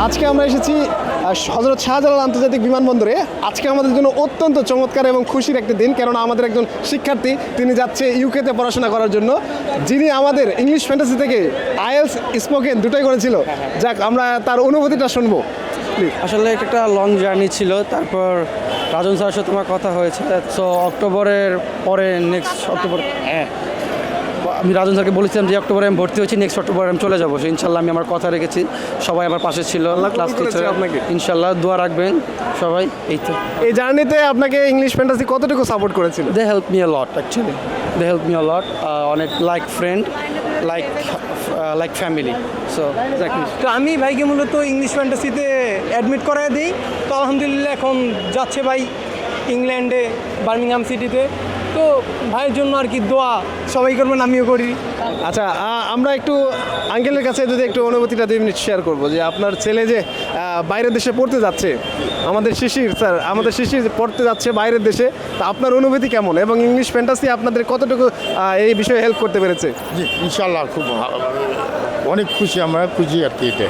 আজকে আমরা এসেছি হযরত শাহজালাল আন্তর্জাতিক বিমানবন্দরে। আজকে আমাদের জন্য অত্যন্ত চমৎকার এবং খুশির একটি দিন, কেননা আমাদের একজন শিক্ষার্থী তিনি যাচ্ছে ইউকেতে পড়াশোনা করার জন্য, যিনি আমাদের ইংলিশ ফ্যান্টাসি থেকে আইএলস স্পোকেন দুটোই করেছিল। যাক, আমরা তার অনুভূতিটা শুনবো। আসলে এটা একটা লং জার্নি ছিল। তারপর রাজন স্যারের সাথে আমার কথা হয়েছে। সো অক্টোবরের পরে নেক্সট অক্টোবর আমি রাজন স্যারকে বলেছিলাম যে অক্টোবরে আমি ভর্তি হয়েছি, নেক্সট অক্টোবরে আমি চলে যাবো। সো ইনশাল্লাহ আমি আমার কথা রেখেছি। সবাই আমার পাশে ছিল, ক্লাস টিচার। আপনাকে ইনশাল্লাহ দোয়া রাখবেন সবাই। এই তো এই জার্নিতে আপনাকে ইংলিশ ফ্যান্টাসি কতটুকু সাপোর্ট করেছিল? They help me a lot actually. They help me a lot, অনেক like friend, like family. So তো আমি ভাইকে মূলত ইংলিশ ফ্যান্টাসিতে অ্যাডমিট করায় দিই। তো আলহামদুলিল্লাহ এখন যাচ্ছে ভাই ইংল্যান্ডে, বার্মিংহাম সিটিতে। তো ভাইয়ের জন্য আর কি দোয়া সবাই করবেন, আমিও করি। আচ্ছা, আমরা একটু আঙ্কেলের কাছে যদি একটু অনুভূতিটা 2 মিনিট শেয়ার করবো যে আপনার ছেলে যে বাইরের দেশে পড়তে যাচ্ছে, আমাদের শিশির পড়তে যাচ্ছে বাইরের দেশে, তা আপনার অনুভূতি কেমন এবং ইংলিশ ফ্যান্টাসি আপনাদের কতটুকু এই বিষয়ে হেল্প করতে পেরেছে? জি ইনশাল্লাহ খুব অনেক খুশি, আমরা খুশি আর কি এটা।